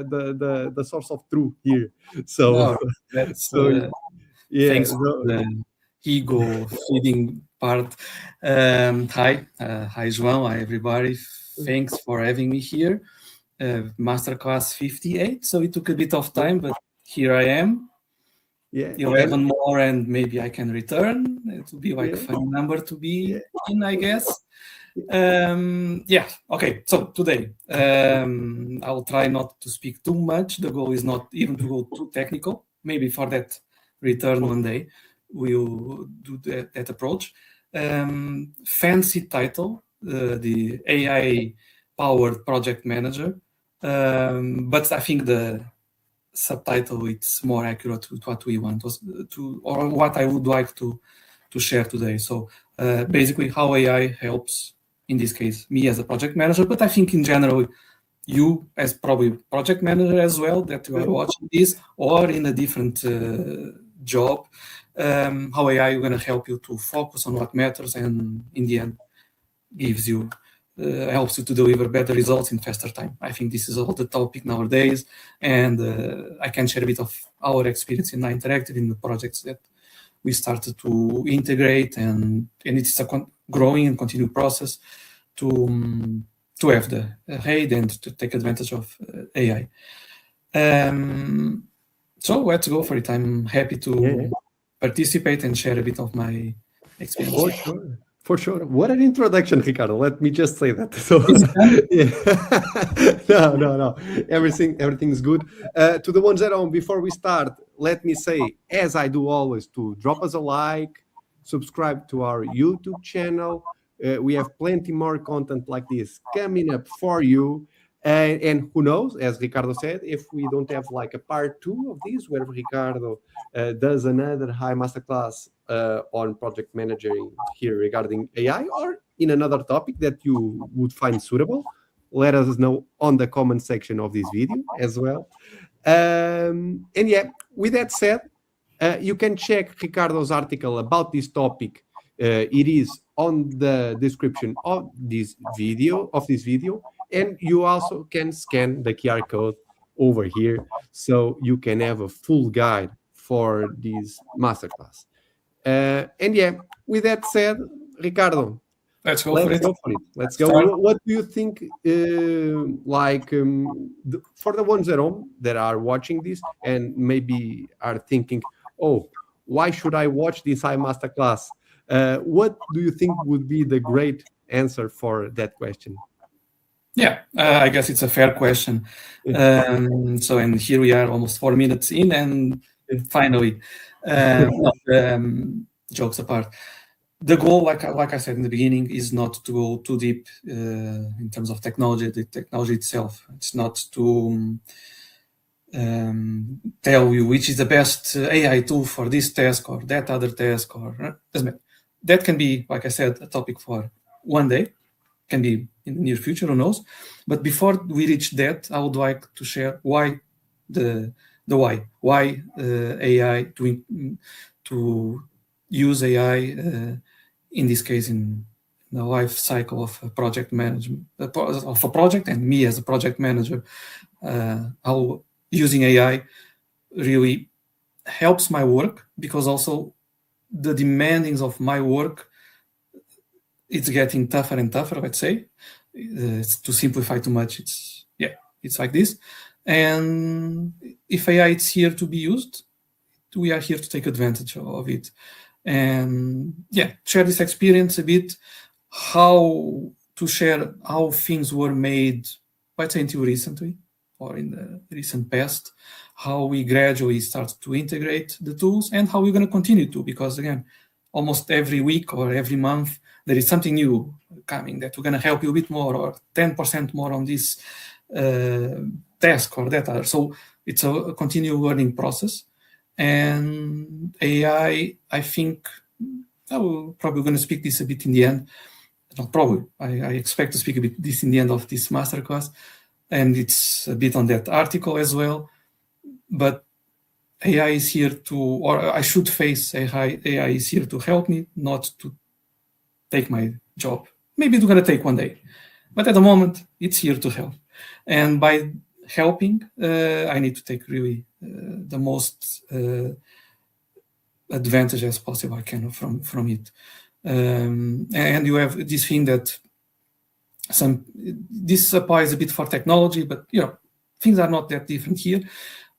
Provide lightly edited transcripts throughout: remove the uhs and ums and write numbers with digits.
the source of truth here. So No, that's yeah. thanks for the ego feeding part. Hi, João. Hi, everybody. Thanks for having me here. Masterclass 58. So it took a bit of time, but here I am. Yeah. 11 more, and maybe I can return. It will be like a fun number to be in, I guess. Okay. So today, I'll try not to speak too much. The goal is not even to go too technical. Maybe for that return one day, we'll do that approach. Fancy title, the AI-powered project manager. But I think the subtitle it's more accurate to what we want to, or what I would like to share today. So basically, how AI helps, in this case, me as a project manager, but I think in general, you as probably project manager as well, that you are watching this, or in a different job, how AI is going to help you to focus on what matters, and in the end, gives you helps you to deliver better results in faster time. I think this is all the topic nowadays, and I can share a bit of our experience in Interactive in the projects that we started to integrate, and it's a growing and continued process to have the aid and to take advantage of AI. So let's go for it. I'm happy to participate and share a bit of my experience. For sure. What an introduction, Ricardo. Let me just say that. So, no. Everything's good. To the ones at home, before we start, let me say, as I do always, to drop us a like, subscribe to our YouTube channel. We have plenty more content like this coming up for you. And who knows, as Ricardo said, if we don't have like a part 2 of this, where Ricardo does another high masterclass on project managing here regarding AI, or in another topic that you would find suitable, let us know on the comment section of this video as well. And yeah, with that said, you can check Ricardo's article about this topic. It is on the description of this video, and you also can scan the QR code over here, so you can have a full guide for this masterclass. And yeah, with that said, Ricardo, let's go for it. Let's go. What do you think? For the ones at home that are watching this and maybe are thinking, "Oh, why should I watch this high masterclass?" What do you think would be the great answer for that question? Yeah, I guess it's a fair question. And here we are, almost 4 minutes in, and finally, jokes apart, the goal, like I said in the beginning, is not to go too deep in terms of technology. The technology itself, it's not to tell you which is the best AI tool for this task or that other task, or doesn't matter. That can be, like I said, a topic for one day. Can be in the near future, who knows? But before we reach that, I would like to share why why AI to use AI in this case in the life cycle of a project management of a project, and me as a project manager, how using AI really helps my work, because also the demandings of my work, it's getting tougher and tougher, let's say. To simplify too much, it's like this. And if AI is here to be used, we are here to take advantage of it. And share this experience a bit, how to share how things were made, let's say, until recently, or in the recent past, how we gradually start to integrate the tools, and how we're going to continue to, because again, almost every week or every month, there is something new coming that we're going to help you a bit more, or 10% more on this task or that other. So it's a continual learning process. And AI, I think, I will probably going to speak this a bit in the end. Not probably, I expect to speak a bit this in the end of this masterclass. And it's a bit on that article as well. But AI is here to, or I should face AI is here to help me, not to take my job. Maybe it's going to take one day, but at the moment, it's here to help. And by helping, I need to take really the most advantage as possible I can from it. And you have this thing that this applies a bit for technology, but things are not that different here.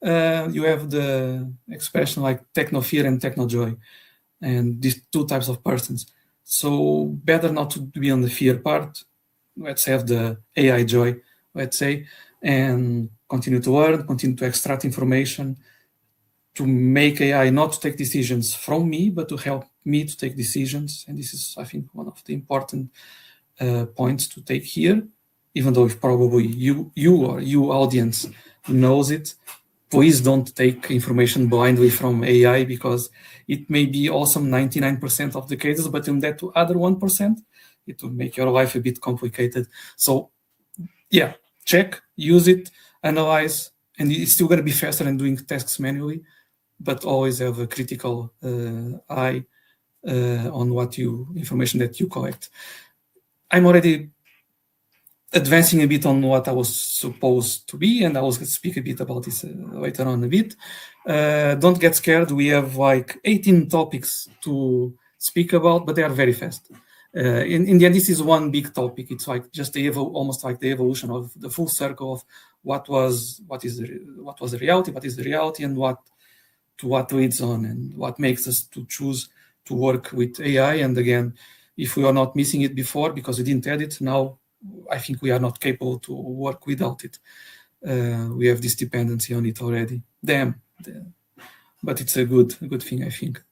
You have the expression like techno fear and techno joy, and these two types of persons. So better not to be on the fear part. Let's have the AI joy, let's say, and continue to learn, continue to extract information, to make AI not to take decisions from me, but to help me to take decisions. And this is, I think, one of the important points to take here, even though if probably you or you audience knows it. Please don't take information blindly from AI, because it may be awesome 99% of the cases, but in that other 1%, it will make your life a bit complicated. So yeah, check, use it, analyze, and it's still going to be faster than doing tasks manually, but always have a critical eye on information that you collect. I'm already advancing a bit on what I was supposed to be, and I will speak a bit about this later on a bit. Don't get scared. We have like 18 topics to speak about, but they are very fast. In the end, this is one big topic. It's like just almost like the evolution of the full circle of what was the reality, what is the reality, and what leads on, and what makes us to choose to work with AI. And again, if we are not missing it before because we didn't add it, now I think we are not capable to work without it. We have this dependency on it already. Damn. But it's a good thing, I think.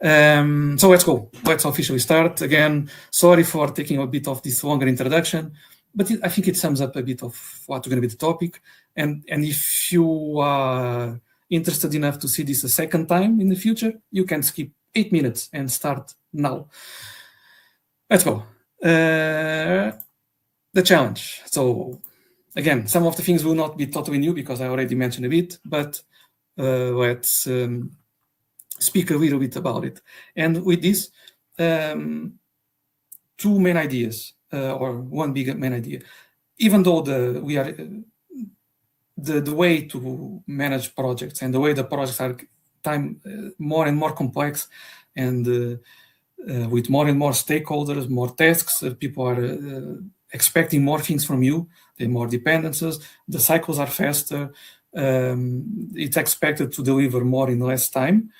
So let's go. Let's officially start. Again, sorry for taking a bit of this longer introduction, but I think it sums up a bit of what's going to be the topic. And if you are interested enough to see this a second time in the future, you can skip 8 minutes and start now. Let's go. The challenge. So again, some of the things will not be totally new because I already mentioned a bit, but let's speak a little bit about it. And with this, two main ideas, or one big main idea. Even though the way to manage projects and the way the projects are more and more complex, and with more and more stakeholders, more tasks, people are expecting more things from you, there are more dependencies, the cycles are faster, it's expected to deliver more in less time.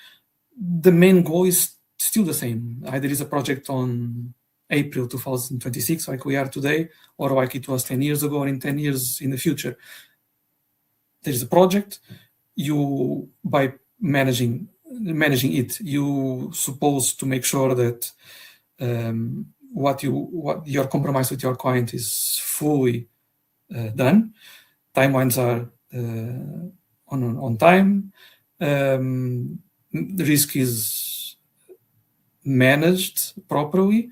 The main goal is still the same. Either is a project on April 2026, like we are today, or like it was 10 years ago, or in 10 years in the future. There is a project. You, by managing it, you supposed to make sure that what your compromise with your client is fully done. Timelines are on time. The risk is managed properly.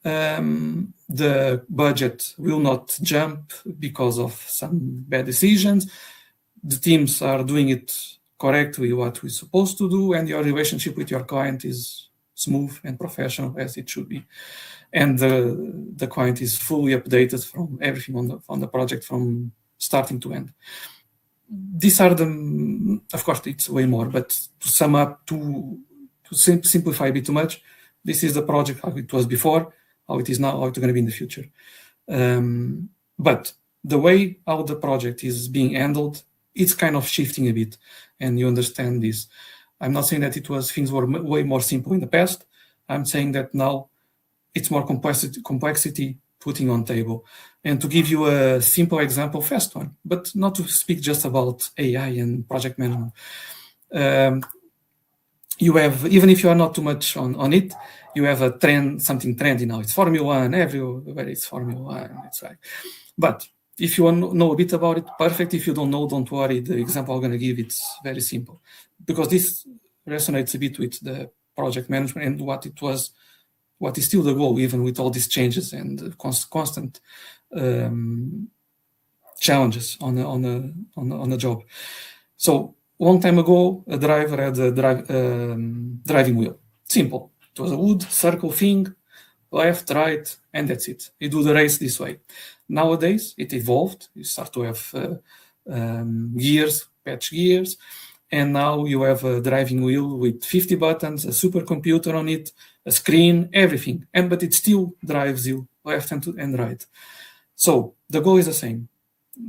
The budget will not jump because of some bad decisions. The teams are doing it correctly, what we're supposed to do, and your relationship with your client is smooth and professional as it should be. And the client is fully updated from everything on the project from starting to end. These are of course, it's way more, but to sum up, to simplify a bit too much, this is the project how it was before, how it is now, how it's going to be in the future. But the way how the project is being handled, it's kind of shifting a bit, and you understand this. I'm not saying that things were way more simple in the past. I'm saying that now it's more complexity putting on table. And to give you a simple example, fast one, but not to speak just about AI and project management. You have, even if you are not too much on it, you have a trend, something trendy now. It's Formula One, everywhere it's Formula One. It's right. But if you know a bit about it, perfect. If you don't know, don't worry. The example I'm going to give, it's very simple. Because this resonates a bit with the project management and what is still the goal, even with all these changes and constant challenges on a job. So long time ago, a driver had a driving wheel. Simple. It was a wood circle thing, left, right, and that's it. You do the race this way. Nowadays, it evolved. You start to have gears, patch gears, and now you have a driving wheel with 50 buttons, a supercomputer on it, a screen, everything, but it still drives you left and right. So the goal is the same.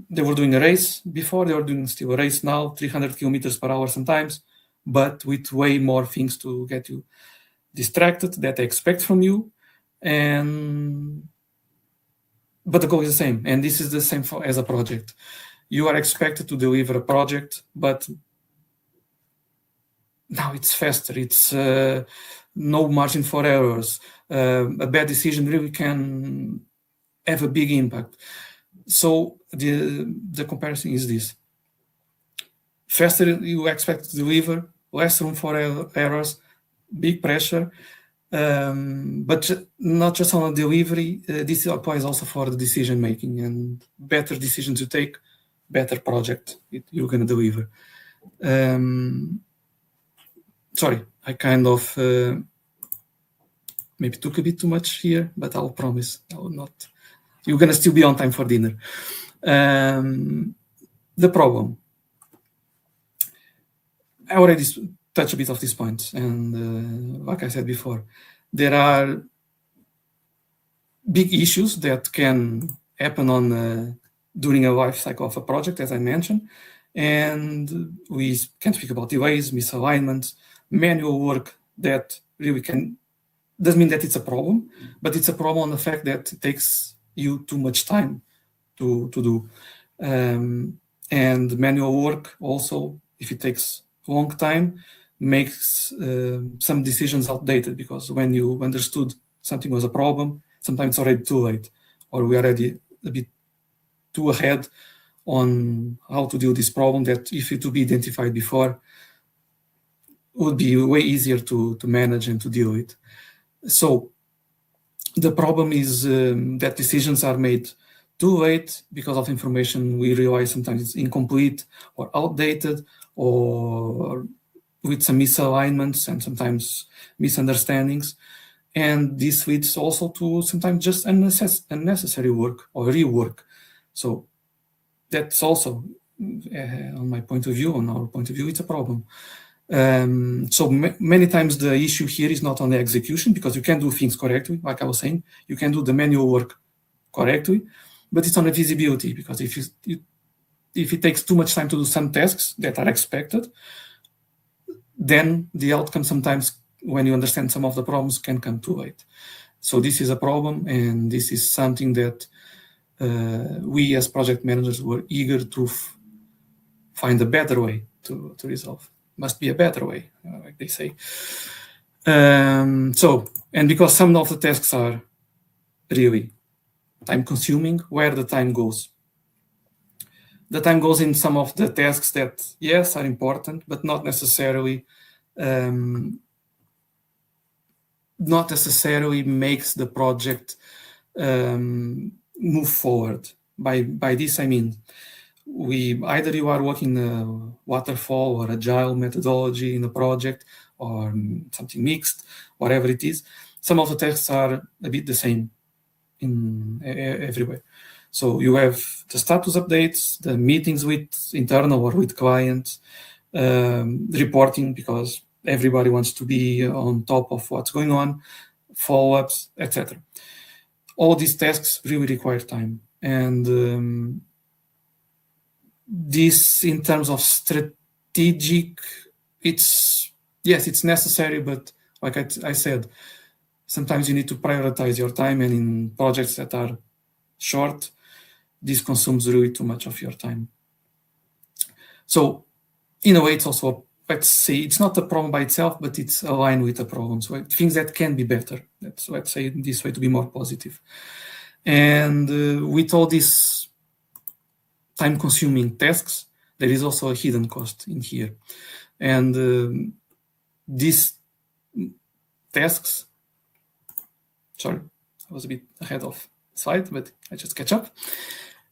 They were doing a race before, they were doing still a race now, 300 kilometers per hour sometimes, but with way more things to get you distracted that they expect from you. But the goal is the same, and this is the same as a project. You are expected to deliver a project, but now it's faster. It's no margin for errors. A bad decision really can have a big impact. So the comparison is this: faster you expect to deliver, less room for errors, big pressure. But not just on the delivery, this applies also for the decision making, and better decisions you take, better project you're going to deliver. Sorry, I kind of maybe took a bit too much here, but I'll promise I will not. You're going to still be on time for dinner. The problem. I already touched a bit of these points, and like I said before, there are big issues that can happen on during a life cycle of a project, as I mentioned, and we can speak about delays, misalignments, manual work that really doesn't mean that it's a problem, but it's a problem on the fact that it takes you too much time to do. And manual work also, if it takes a long time, makes some decisions outdated, because when you understood something was a problem, sometimes it's already too late, or we are already a bit too ahead on how to deal with this problem that if it to be identified before, would be way easier to manage and to deal with. So the problem is that decisions are made too late because of information we realize sometimes it's incomplete or outdated, or with some misalignments and sometimes misunderstandings. And this leads also to sometimes just unnecessary work or rework. So that's also, on my point of view, on our point of view, it's a problem. So many times the issue here is not on the execution, because you can do things correctly, like I was saying, you can do the manual work correctly, but it's on the visibility, because if it takes too much time to do some tasks that are expected, then the outcome sometimes, when you understand some of the problems, can come too late. So this is a problem, and this is something that we as project managers were eager to find a better way to resolve. Must be a better way, like they say. And because some of the tasks are really time consuming, where the time goes? The time goes in some of the tasks that, yes, are important, but not necessarily makes the project move forward. By this I mean, either you are working a waterfall or agile methodology in a project, or something mixed, whatever it is. Some of the tasks are a bit the same in everywhere. So you have the status updates, the meetings with internal or with clients, reporting, because everybody wants to be on top of what's going on, follow-ups, etc. All these tasks really require time. And this, in terms of strategic, it's necessary, but like I said, sometimes you need to prioritize your time, and in projects that are short, this consumes really too much of your time. So in a way, it's also, let's say, it's not a problem by itself, but it's aligned with the problem. So things that can be better. Let's say this way, to be more positive. And with all these time-consuming tasks, there is also a hidden cost in here. And these tasks, sorry, I was a bit ahead of slide, but I just catch up.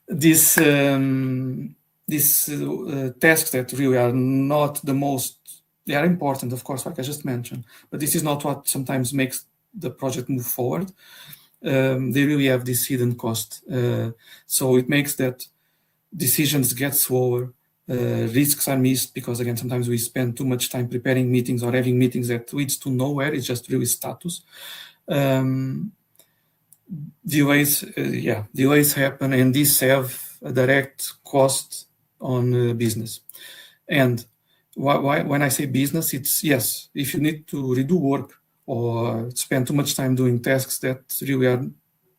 These tasks that really are not the most, they are important, of course, like I just mentioned, but this is not what sometimes makes the project move forward. They really have this hidden cost. So it makes that decisions get slower, risks are missed because, again, sometimes we spend too much time preparing meetings or having meetings that leads to nowhere. It's just really status. Delays happen, and these have a direct cost on business. And when I say business, it's, yes, if you need to redo work or spend too much time doing tasks that really are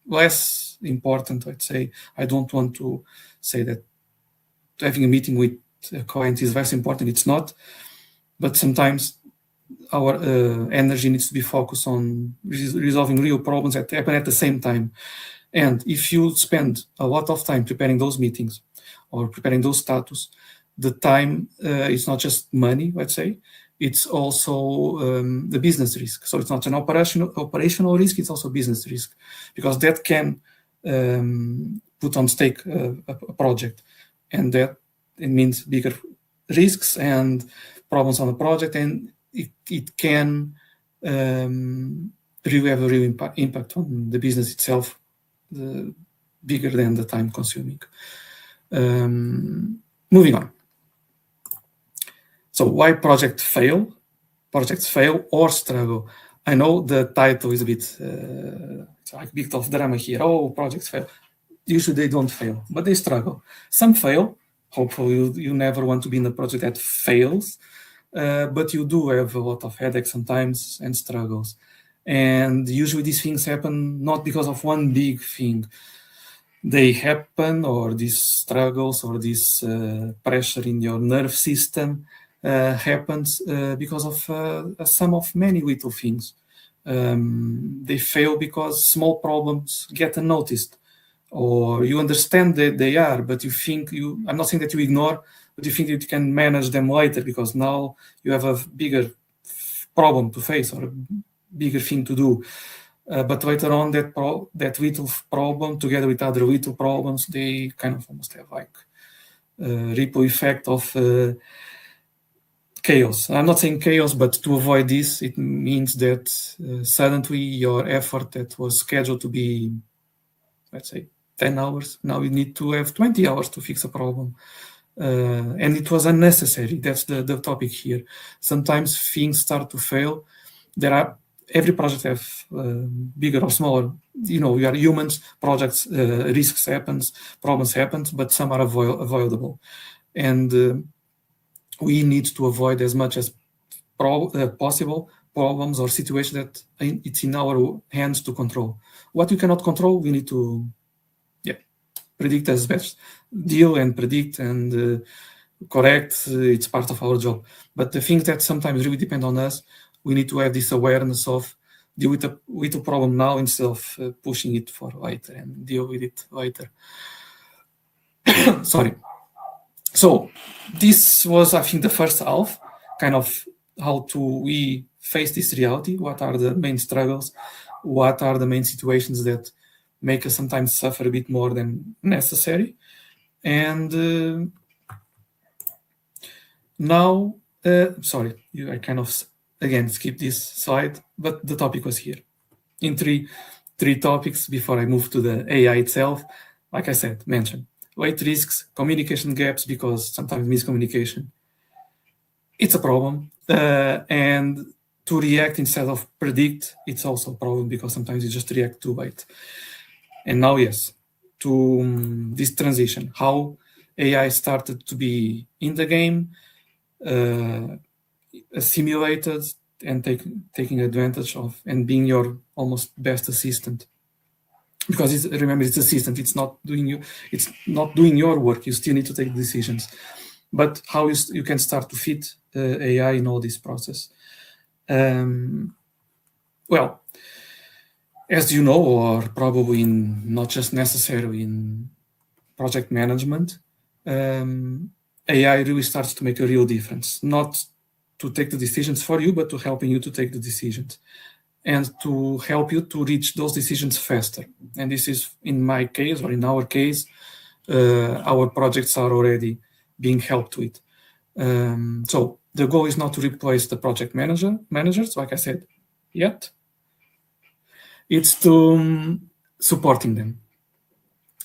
less important, I'd say. I don't want to say that having a meeting with a client is less important. It's not. But sometimes our energy needs to be focused on resolving real problems that happen at the same time. And if you spend a lot of time preparing those meetings or preparing those status, the time is not just money, let's say, it's also the business risk. So it's not an operational risk, it's also business risk, because that can put on stake a project, and that it means bigger risks and problems on the project, and it can really have a real impact on the business itself, bigger than the time consuming. Moving on. So why projects fail or struggle? I know the title is a bit it's like a bit of drama here. Oh, projects fail. Usually they don't fail, but they struggle. Some fail. Hopefully you never want to be in a project that fails, but you do have a lot of headaches sometimes and struggles. And usually these things happen not because of one big thing. They happen, or these struggles or this pressure in your nerve system happens because of a sum of many little things. They fail because small problems get unnoticed, or you understand that they are, but you think I'm not saying that you ignore, but you think that you can manage them later because now you have a bigger problem to face or a bigger thing to do. But later on, that little problem, together with other little problems, they kind of almost have like a ripple effect of chaos. I'm not saying chaos, but to avoid this, it means that suddenly your effort that was scheduled to be, let's say, 10 hours, now you need to have 20 hours to fix a problem. And it was unnecessary. That's the topic here. Sometimes things start to fail. Every project have bigger or smaller, we are humans, projects, risks happens, problems happen, but some are avoidable. And we need to avoid as much as possible problems or situations that it's in our hands to control. What we cannot control, we need to predict as best, deal and predict and correct. It's part of our job. But the things that sometimes really depend on us, we need to have this awareness of deal with the problem now instead of pushing it for later and deal with it later. Sorry. So this was, I think, the first half, kind of how we face this reality. What are the main struggles? What are the main situations that make us sometimes suffer a bit more than necessary? And now, sorry, I kind of again skip this slide, but the topic was here in three topics before I move to the AI itself. Like I said, mention weight risks, communication gaps, because sometimes miscommunication, it's a problem. And to react instead of predict, it's also a problem because sometimes you just react too late. And now, yes, to this transition, how AI started to be in the game, simulated and taking advantage of and being your almost best assistant. Because remember, it's assistant. It's not doing your work. You still need to take decisions. But how you can start to fit AI in all this process? Well, as you know, or probably not just necessarily in project management, AI really starts to make a real difference. Not to take the decisions for you, but to helping you to take the decisions and to help you to reach those decisions faster. And this is, in my case, or in our case, our projects are already being helped with. So the goal is not to replace the project managers, like I said, yet. It's to supporting them.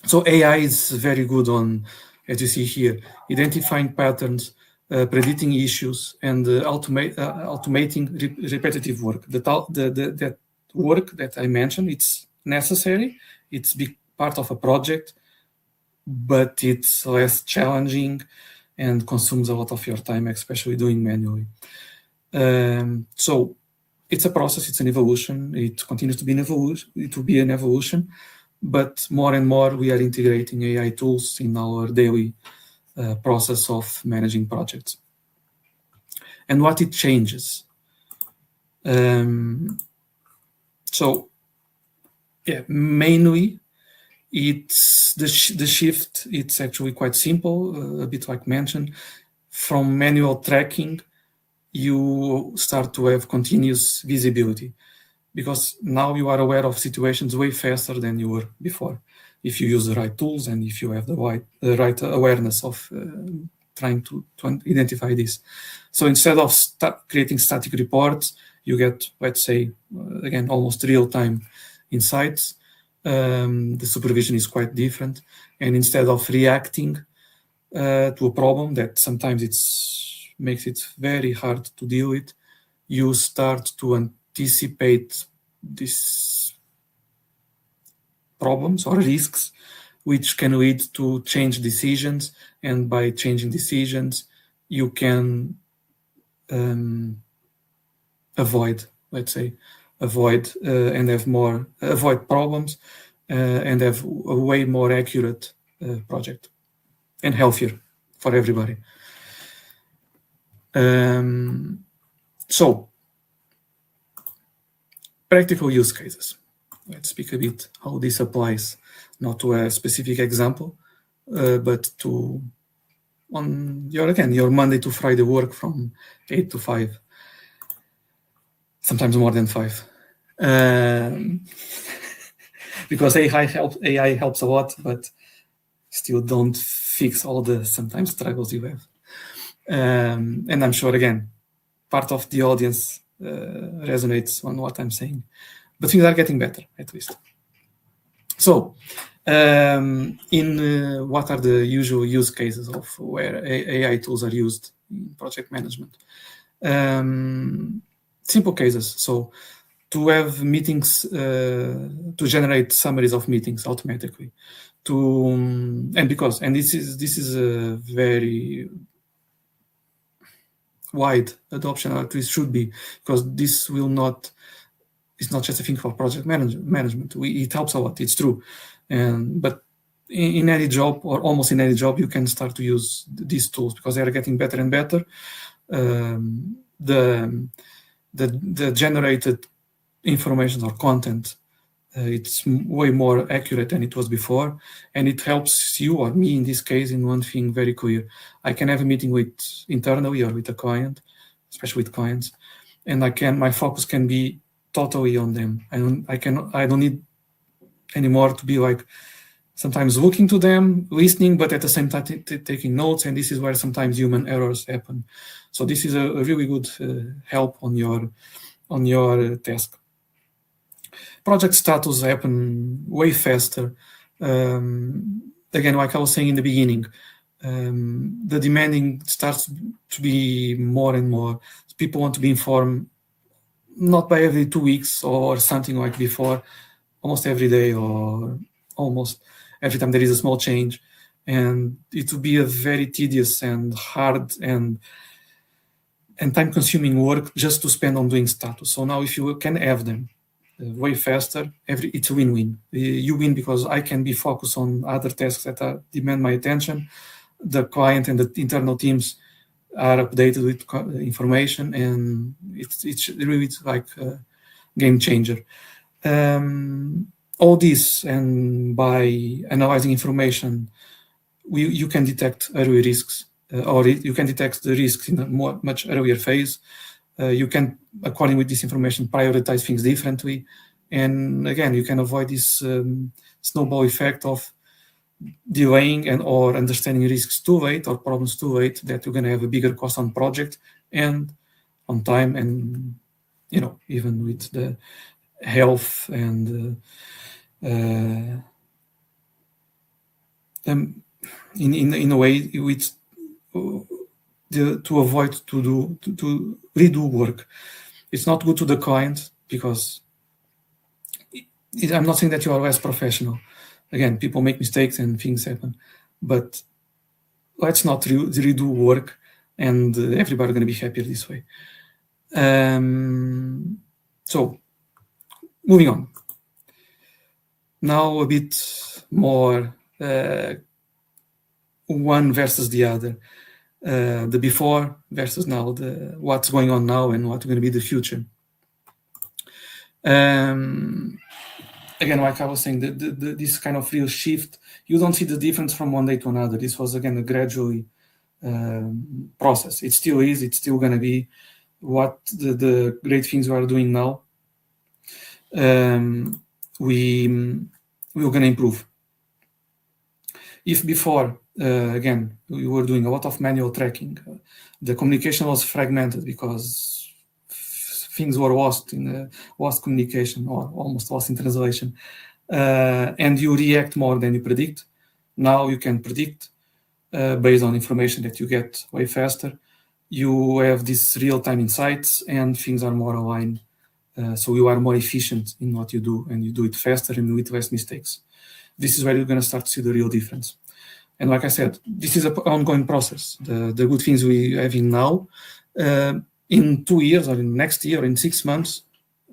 So AI is very good on as you see here, identifying patterns, predicting issues, and automating repetitive work. That work that I mentioned, it's necessary, it's big part of a project, but it's less challenging and consumes a lot of your time, especially doing manually. So it's a process, it's an evolution, it continues to be an evolution, it will be an evolution, but more and more we are integrating AI tools in our daily process of managing projects. And what it changes. So yeah, mainly it's the shift, it's actually quite simple, a bit like mentioned. From manual tracking, you start to have continuous visibility, because now you are aware of situations way faster than you were before, if you use the right tools and if you have the right awareness of trying to identify this. So instead of creating static reports, you get, let's say, again, almost real-time insights. The supervision is quite different. And instead of reacting to a problem that sometimes makes it very hard to deal with, you start to anticipate these problems or risks, which can lead to change decisions. And by changing decisions, you can avoid problems and have a way more accurate project and healthier for everybody. So, practical use cases. Let's speak a bit how this applies, not to a specific example, but to your Monday to Friday work from 8 to 5, sometimes more than 5. Because AI helps a lot, but still don't fix all the sometimes struggles you have. And I'm sure, again, part of the audience resonates on what I'm saying, but things are getting better, at least. So, what are the usual use cases of where AI tools are used in project management? Simple cases. So, to have meetings, to generate summaries of meetings automatically, and this is a very wide adoption, or at least should be, because this it's not just a thing for project management. It helps a lot, it's true. But in any job, or almost in any job, you can start to use these tools because they are getting better and better. The generated information or content, it's way more accurate than it was before, and it helps you or me in this case in one thing very clear. I can have a meeting internally or with a client, especially with clients, and my focus can be totally on them. I don't need anymore to be like sometimes looking to them, listening, but at the same time taking notes, and this is where sometimes human errors happen. So this is a really good help on your task. Project status happen way faster. Again, like I was saying in the beginning, the demanding starts to be more and more. People want to be informed, not by every 2 weeks or something like before, almost every day or almost every time there is a small change. And it will be a very tedious and hard and time-consuming work just to spend on doing status. So now if you can have them way faster, it's a win-win. You win because I can be focused on other tasks that demand my attention. The client and the internal teams are updated with information, and it's really like a game changer. All this, and by analyzing information, you can detect early risks, or you can detect the risks in a much earlier phase. You can, according with this information, prioritize things differently. And again, you can avoid this snowball effect of delaying or understanding risks too late or problems too late, that you're going to have a bigger cost on project and on time, and even with the health and in a way which to avoid to redo work. It's not good to the client because I'm not saying that you are less professional. Again, people make mistakes and things happen, but let's not redo work, and everybody's going to be happier this way. So, moving on. Now a bit more one versus the other. The before versus now, what's going on now and what's going to be the future. Again, like I was saying, this kind of real shift, you don't see the difference from one day to another. This was, again, a gradually process. It still is. It's still going to be what the great things we are doing now. We're going to improve. If before, again, we were doing a lot of manual tracking, the communication was fragmented because things were lost in lost communication or almost lost in translation, and you react more than you predict. Now you can predict based on information that you get way faster. You have these real-time insights and things are more aligned. So you are more efficient in what you do, and you do it faster and with less mistakes. This is where you're going to start to see the real difference. And like I said, this is an ongoing process. The good things we have in now, in 2 years or in next year or in 6 months,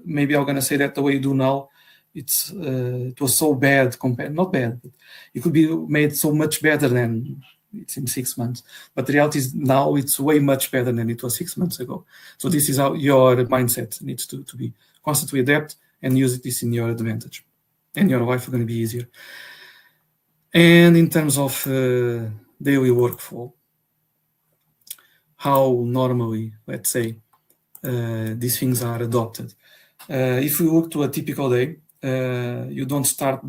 maybe I'm going to say that the way you do now, it was so bad compared, not bad, but it could be made so much better than it's in 6 months. But the reality is now it's way much better than it was 6 months ago. So this is how your mindset needs to be constantly adapt and use this in your advantage. And your life is going to be easier. And in terms of daily workflow, how normally, let's say, these things are adopted. If we look to a typical day, you don't start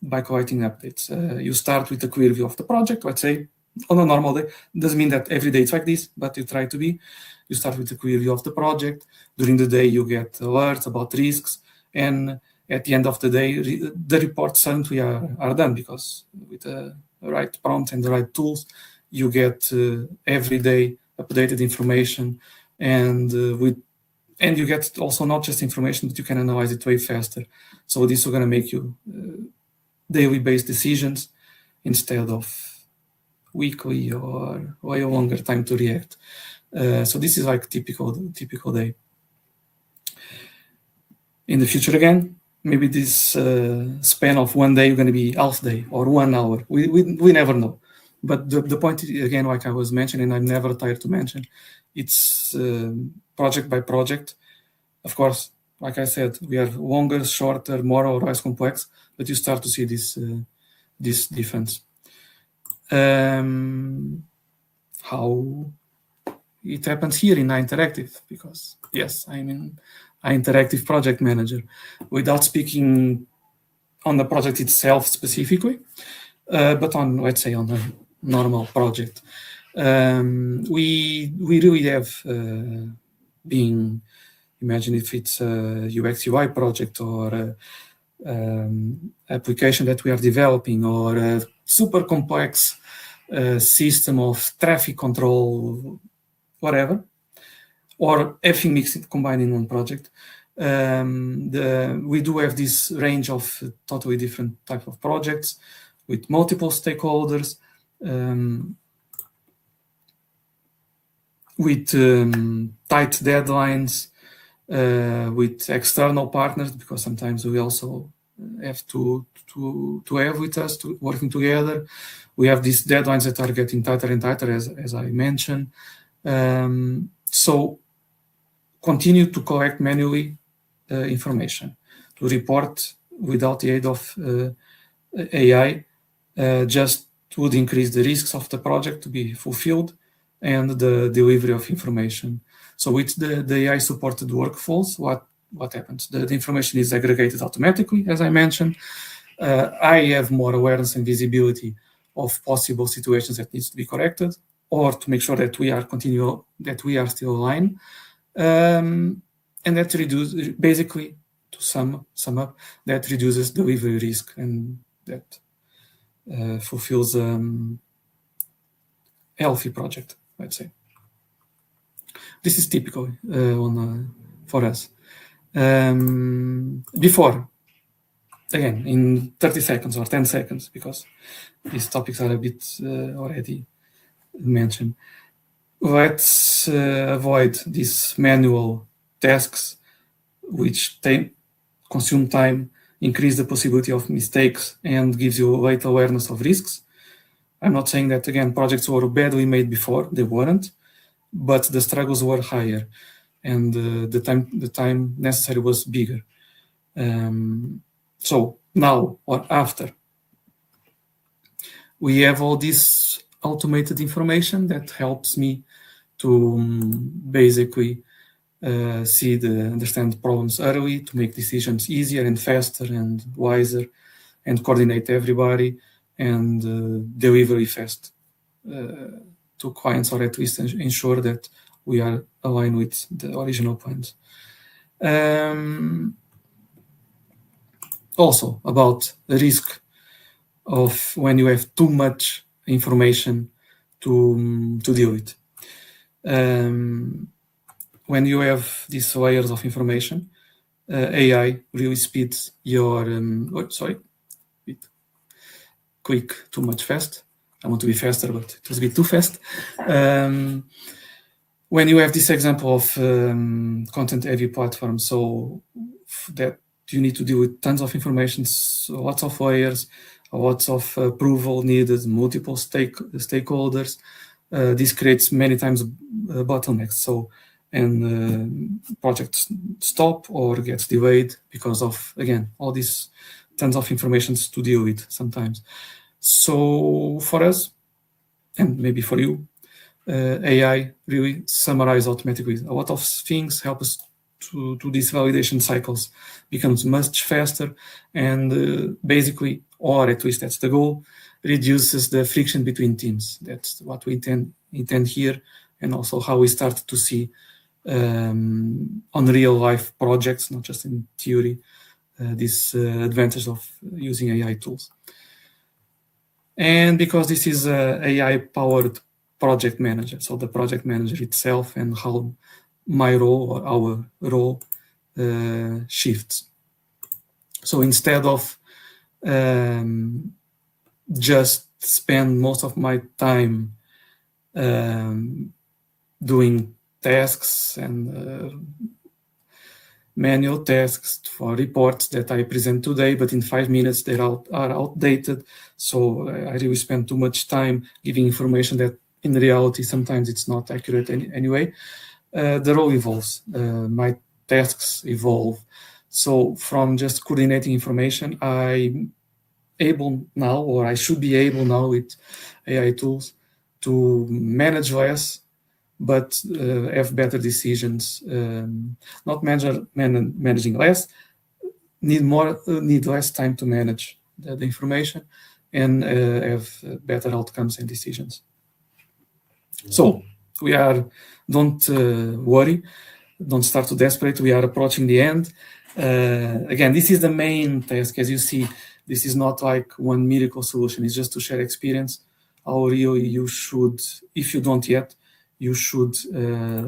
by collecting updates. You start with a clear view of the project, let's say, on a normal day. Doesn't mean that every day it's like this, but you try to be. You start with a clear view of the project. During the day, you get alerts about risks, and at the end of the day, the reports suddenly are done, because with the right prompt and the right tools, you get every day updated information, and you get also not just information, but you can analyze it way faster. So this is going to make you daily based decisions instead of weekly or way longer time to react. So this is like typical day. In the future, again, maybe this span of one day going to be half day or 1 hour. We never know. But the point, again, like I was mentioning, I'm never tired to mention, it's project by project. Of course, like I said, we are longer, shorter, more or less complex, but you start to see this difference. How it happens here in iInteractive, because yes, I'm an iInteractive project manager. Without speaking on the project itself specifically, but on, let's say, on a normal project, we really have been, imagine if it's a UX UI project or application that we are developing, or a super complex system of traffic control, whatever, or everything mixed combined in one project. We do have this range of totally different type of projects with multiple stakeholders, with tight deadlines, with external partners, because sometimes we also have to have with us working together. We have these deadlines that are getting tighter and tighter, as I mentioned. So continue to collect manually information, to report without the aid of AI, just would increase the risks of the project to be fulfilled and the delivery of information. So with the AI supported workflows, what happens? The information is aggregated automatically, as I mentioned. I have more awareness and visibility of possible situations that needs to be corrected, or to make sure that we are still aligned. And that reduces, basically, to sum up, that reduces delivery risk, and that fulfills healthy project, I'd say. This is typical for us. Before, again, in 30 seconds or 10 seconds, because these topics are a bit already mentioned, let's avoid these manual tasks which consume time, increase the possibility of mistakes, and gives you late awareness of risks. I'm not saying that, again, projects were badly made before, they weren't, but the struggles were higher, and the time necessary was bigger. So now or after, we have all this automated information that helps me to basically understand problems early, to make decisions easier and faster and wiser, and coordinate everybody and deliver fast to clients, or at least ensure that we are aligned with the original plans. Also about the risk of when you have too much information to deal with. When you have these layers of information, AI really speeds your, quick, too much fast. I want to be faster, but it was a bit too fast. When you have this example of content-heavy platform, so that you need to deal with tons of information, so lots of layers, lots of approval needed, multiple stakeholders. This creates many times bottlenecks. So, and projects stop or gets delayed because of, again, all these tons of information to deal with sometimes. So for us, and maybe for you, AI really summarize automatically a lot of things, help us to these validation cycles becomes much faster, and basically, or at least that's the goal, reduces the friction between teams. That's what we intend here, and also how we start to see on real life projects, not just in theory, this advantage of using AI tools. And because this is a AI-powered project manager, so the project manager itself and how my role or our role shifts. So instead of just spend most of my time doing tasks and manual tasks for reports that I present today, but in 5 minutes they are outdated. So I really spend too much time giving information that in reality sometimes it's not accurate anyway. The role evolves, my tasks evolve. So from just coordinating information, I'm able now, or I should be able now with AI tools, to manage less, but have better decisions. Not managing less, need less time to manage the information, and have better outcomes and decisions. So don't worry, don't start to desperate. We are approaching the end. Again, this is the main task. As you see, this is not like one miracle solution. It's just to share experience. How really you should, if you don't yet, you should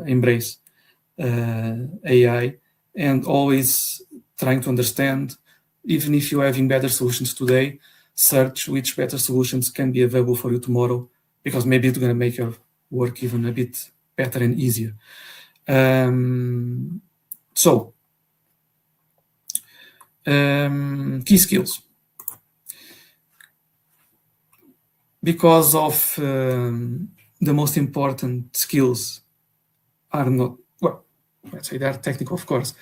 embrace AI, and always trying to understand, even if you're having better solutions today, search which better solutions can be available for you tomorrow, because maybe it's going to make your work even a bit better and easier. Key skills. Because of the most important skills are not, well, let's say they are technical, of course,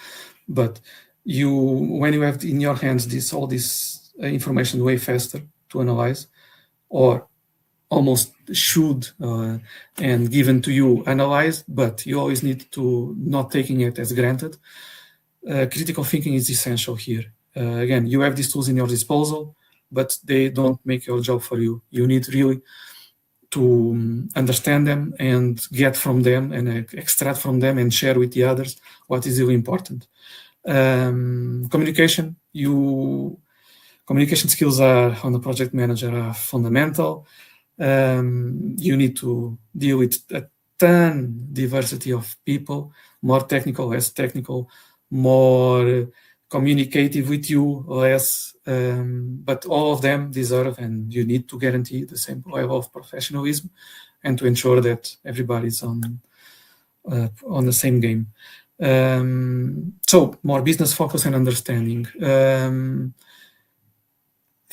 but when you have in your hands all this information way faster to analyze, or almost should and given to you analyzed, but you always need to not taking it as granted. Critical thinking is essential here. Again, you have these tools in your disposal, but they don't make your job for you. You need really to understand them and get from them and extract from them and share with the others what is really important. Communication, you Communication skills are on the project manager are fundamental. You need to deal with a ton diversity of people, more technical, less technical, more communicative with you, less, but all of them deserve, and you need to guarantee the same level of professionalism and to ensure that everybody's on the same game. So more business focus and understanding.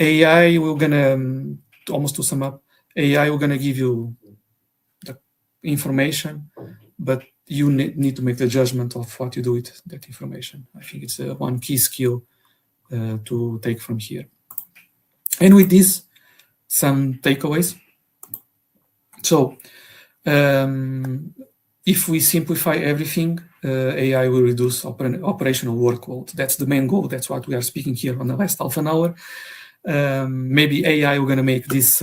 AI, we're gonna, almost to sum up, AI, we're gonna give you the information, but you need to make the judgment of what you do with that information. I think it's one key skill to take from here. And with this, some takeaways. So if we simplify everything, AI will reduce operational workload. That's the main goal. That's what we are speaking here on the last half an hour. Maybe AI, we're going to make this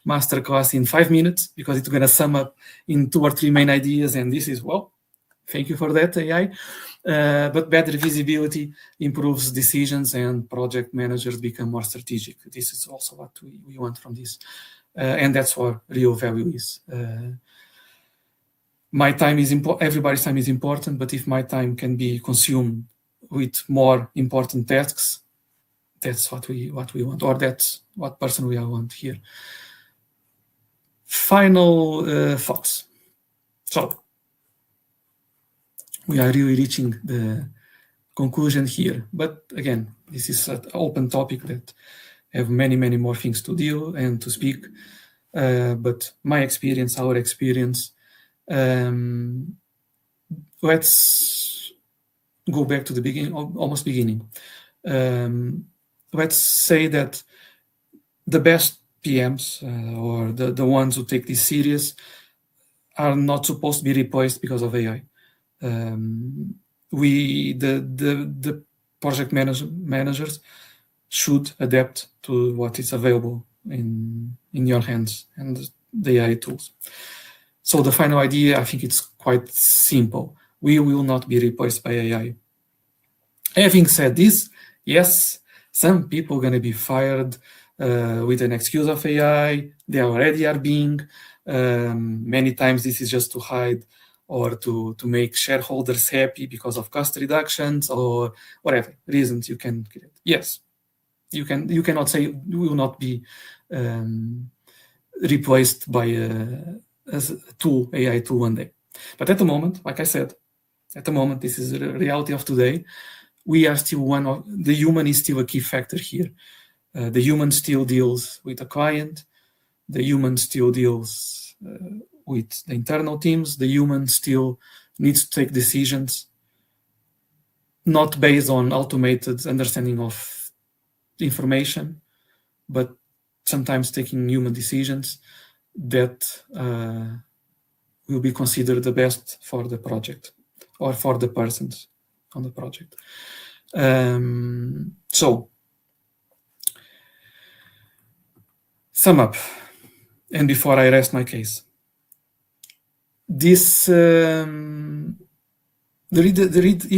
masterclass in 5 minutes because it's going to sum up in 2 or 3 main ideas. And this is, well, thank you for that, AI. But better visibility improves decisions and project managers become more strategic. This is also what we want from this. And that's what real value is. My time is important. Everybody's time is important, but if my time can be consumed with more important tasks, that's what we want, or that's what person we want here. Final thoughts. So we are really reaching the conclusion here. But again, this is an open topic that have many more things to deal and to speak. But my experience, our experience. Let's go back to the beginning, almost beginning. Let's say that the best PMs or the ones who take this serious are not supposed to be replaced because of AI. The project managers should adapt to what is available in your hands and the AI tools. So the final idea, I think it's quite simple. We will not be replaced by AI. Having said this, yes, some people are going to be fired with an excuse of AI. They already are being. Many times this is just to hide or to make shareholders happy because of cost reductions or whatever reasons you can create. Yes, you cannot say you will not be replaced by as a tool, AI tool one day. But at the moment, like I said, this is the reality of today. We are still the human is still a key factor here. The human still deals with the client. The human still deals with the internal teams. The human still needs to take decisions, not based on automated understanding of information, but sometimes taking human decisions that will be considered the best for the project or for the persons on the project. So, sum up, and before I rest my case, this if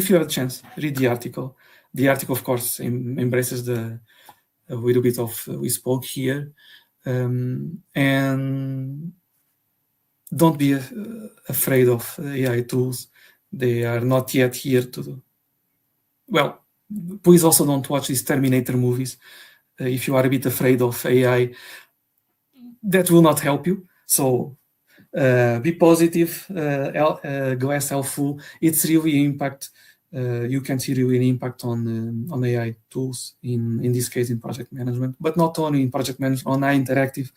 you have a chance, read the article. The article, of course, embraces a little bit of we spoke here. And don't be afraid of AI tools. They are not yet here to. Well, please also don't watch these Terminator movies. If you are a bit afraid of AI, that will not help you. So be positive, glass half full. It's really impact. You can see really an impact on AI tools in this case in project management, but not only in project management, on AI interactive,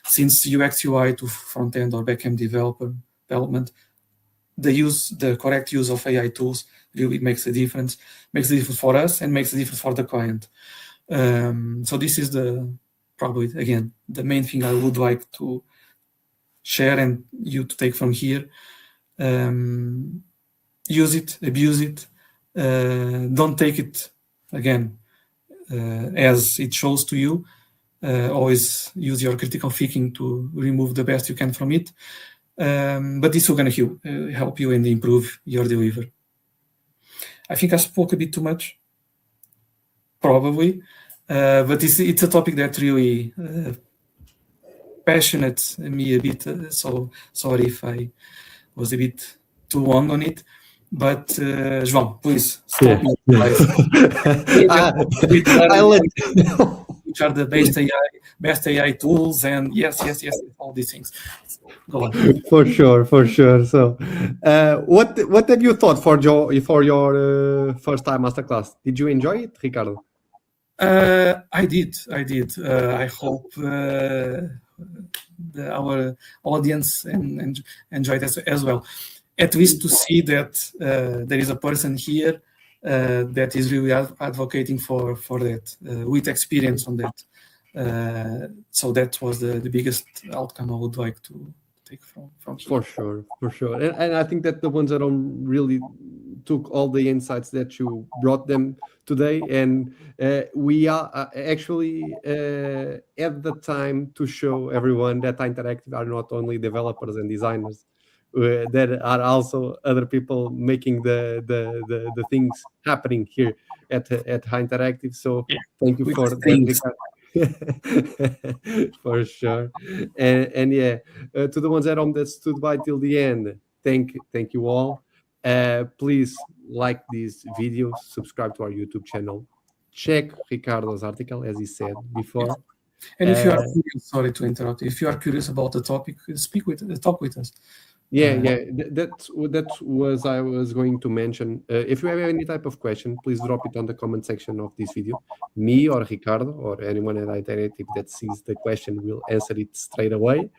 since UX UI to front end or back end development, the correct use of AI tools really makes a difference for us and makes a difference for the client. So this is probably again the main thing I would like to share and you to take from here. Use it, abuse it. Don't take it again as it shows to you. Always use your critical thinking to remove the best you can from it. But this is going to help you and improve your delivery. I think I spoke a bit too much, probably. But it's a topic that really passionate me a bit. So sorry if I was a bit too long on it. But João, please stop Yeah. me. Guys. I, Which I let are the best AI tools, and yes, all these things. Go on. for sure, for sure. So, what have you thought for your first time masterclass? Did you enjoy it, Ricardo? I did. I hope our audience enjoyed as well. At least to see that there is a person here that is really advocating for that with experience on that. So that was the biggest outcome I would like to take from here. For sure. And I think that the ones that really took all the insights that you brought them today, and we are actually at the time to show everyone that Interactive are not only developers and designers. There are also other people making the things happening here at High Interactive. So Yeah, thank you with for that, things. Ricardo. For sure. And yeah, to the ones at home that stood by till the end, thank you all. Please like this video, subscribe to our YouTube channel, check Ricardo's article as he said before. And if you are curious, sorry to interrupt, if you are curious about the topic, talk with us. Yeah. That was I was going to mention. If you have any type of question, please drop it on the comment section of this video. Me or Ricardo or anyone at Interactive that sees the question will answer it straight away.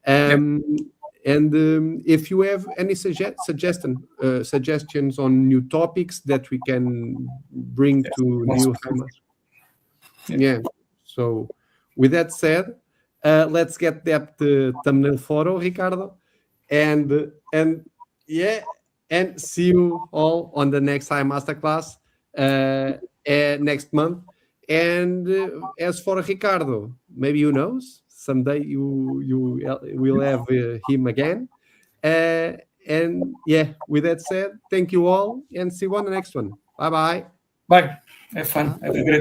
And if you have any suggestions on new topics that we can bring to new hammers. Yeah. So with that said, let's get that thumbnail photo, Ricardo, and yeah, and see you all on the next time masterclass next month. And as for Ricardo, maybe who knows, someday you will have him again. And yeah, with that said, thank you all, and see you on the next one. Bye. Bye. Have fun. Have a great day.